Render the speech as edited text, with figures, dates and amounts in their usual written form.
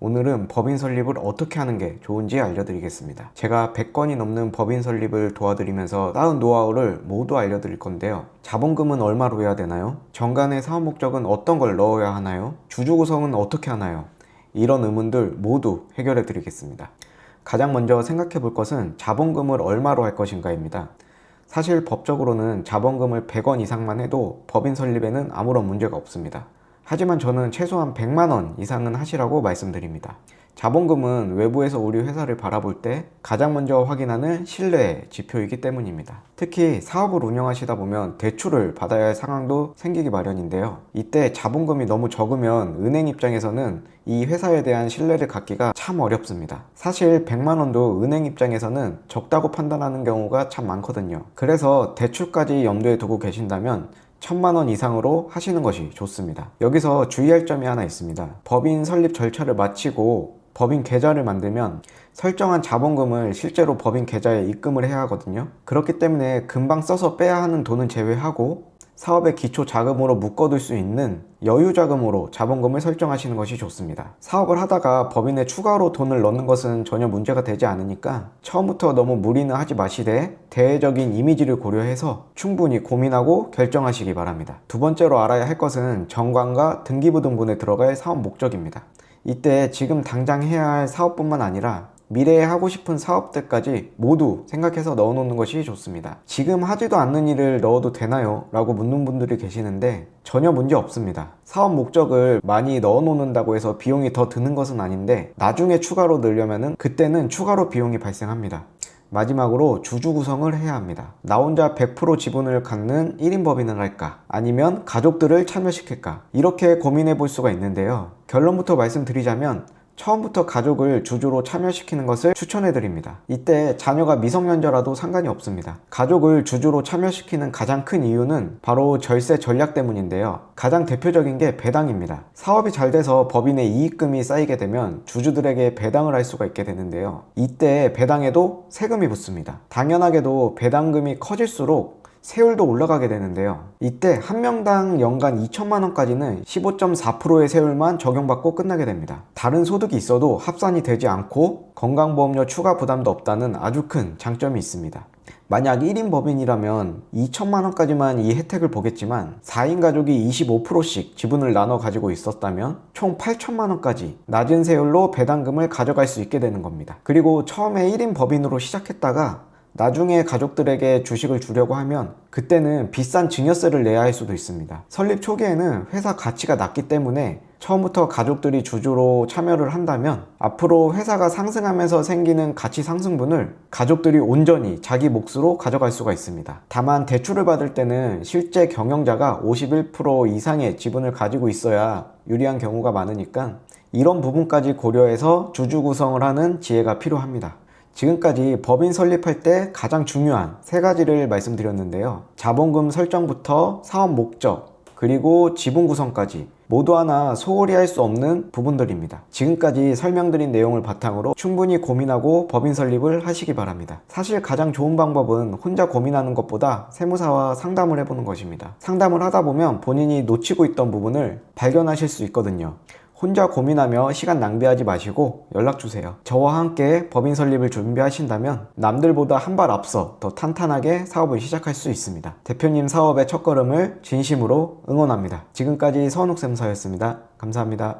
오늘은 법인 설립을 어떻게 하는 게 좋은지 알려드리겠습니다. 제가 100건이 넘는 법인 설립을 도와드리면서 쌓은 노하우를 모두 알려드릴 건데요. 자본금은 얼마로 해야 되나요? 정관의 사업 목적은 어떤 걸 넣어야 하나요? 주주 구성은 어떻게 하나요? 이런 의문들 모두 해결해 드리겠습니다. 가장 먼저 생각해 볼 것은 자본금을 얼마로 할 것인가입니다. 사실 법적으로는 자본금을 100원 이상만 해도 법인 설립에는 아무런 문제가 없습니다. 하지만 저는 최소한 100만원 이상은 하시라고 말씀드립니다. 자본금은 외부에서 우리 회사를 바라볼 때 가장 먼저 확인하는 신뢰의 지표이기 때문입니다. 특히 사업을 운영하시다 보면 대출을 받아야 할 상황도 생기기 마련인데요. 이때 자본금이 너무 적으면 은행 입장에서는 이 회사에 대한 신뢰를 갖기가 참 어렵습니다. 사실 100만원도 은행 입장에서는 적다고 판단하는 경우가 참 많거든요. 그래서 대출까지 염두에 두고 계신다면 1000만원 이상으로 하시는 것이 좋습니다. 여기서 주의할 점이 하나 있습니다. 법인 설립 절차를 마치고 법인 계좌를 만들면 설정한 자본금을 실제로 법인 계좌에 입금을 해야 하거든요. 그렇기 때문에 금방 써서 빼야 하는 돈은 제외하고 사업의 기초 자금으로 묶어둘 수 있는 여유 자금으로 자본금을 설정하시는 것이 좋습니다. 사업을 하다가 법인에 추가로 돈을 넣는 것은 전혀 문제가 되지 않으니까 처음부터 너무 무리는 하지 마시되 대외적인 이미지를 고려해서 충분히 고민하고 결정하시기 바랍니다. 두 번째로 알아야 할 것은 정관과 등기부등본에 들어갈 사업 목적입니다. 이때 지금 당장 해야 할 사업뿐만 아니라 미래에 하고 싶은 사업들까지 모두 생각해서 넣어 놓는 것이 좋습니다. 지금 하지도 않는 일을 넣어도 되나요? 라고 묻는 분들이 계시는데 전혀 문제 없습니다. 사업 목적을 많이 넣어 놓는다고 해서 비용이 더 드는 것은 아닌데 나중에 추가로 넣으려면은 그때는 추가로 비용이 발생합니다. 마지막으로 주주 구성을 해야 합니다. 나 혼자 100% 지분을 갖는 1인 법인을 할까? 아니면 가족들을 참여시킬까? 이렇게 고민해 볼 수가 있는데요. 결론부터 말씀드리자면 처음부터 가족을 주주로 참여시키는 것을 추천해 드립니다. 이때 자녀가 미성년자라도 상관이 없습니다. 가족을 주주로 참여시키는 가장 큰 이유는 바로 절세 전략 때문인데요. 가장 대표적인 게 배당입니다. 사업이 잘 돼서 법인의 이익금이 쌓이게 되면 주주들에게 배당을 할 수가 있게 되는데요. 이때 배당에도 세금이 붙습니다. 당연하게도 배당금이 커질수록 세율도 올라가게 되는데요. 이때 한 명당 연간 2천만원까지는 15.4%의 세율만 적용받고 끝나게 됩니다. 다른 소득이 있어도 합산이 되지 않고 건강보험료 추가 부담도 없다는 아주 큰 장점이 있습니다. 만약 1인 법인이라면 2천만원까지만 이 혜택을 보겠지만 4인 가족이 25%씩 지분을 나눠 가지고 있었다면 총 8천만원까지 낮은 세율로 배당금을 가져갈 수 있게 되는 겁니다. 그리고 처음에 1인 법인으로 시작했다가 나중에 가족들에게 주식을 주려고 하면 그때는 비싼 증여세를 내야 할 수도 있습니다. 설립 초기에는 회사 가치가 낮기 때문에 처음부터 가족들이 주주로 참여를 한다면 앞으로 회사가 상승하면서 생기는 가치 상승분을 가족들이 온전히 자기 몫으로 가져갈 수가 있습니다. 다만 대출을 받을 때는 실제 경영자가 51% 이상의 지분을 가지고 있어야 유리한 경우가 많으니까 이런 부분까지 고려해서 주주 구성을 하는 지혜가 필요합니다. 지금까지 법인 설립할 때 가장 중요한 세 가지를 말씀드렸는데요. 자본금 설정부터 사업 목적, 그리고 지분 구성까지 모두 하나 소홀히 할 수 없는 부분들입니다. 지금까지 설명드린 내용을 바탕으로 충분히 고민하고 법인 설립을 하시기 바랍니다. 사실 가장 좋은 방법은 혼자 고민하는 것보다 세무사와 상담을 해보는 것입니다. 상담을 하다 보면 본인이 놓치고 있던 부분을 발견하실 수 있거든요. 혼자 고민하며 시간 낭비하지 마시고 연락주세요. 저와 함께 법인 설립을 준비하신다면 남들보다 한 발 앞서 더 탄탄하게 사업을 시작할 수 있습니다. 대표님 사업의 첫걸음을 진심으로 응원합니다. 지금까지 서은욱 세무사였습니다. 감사합니다.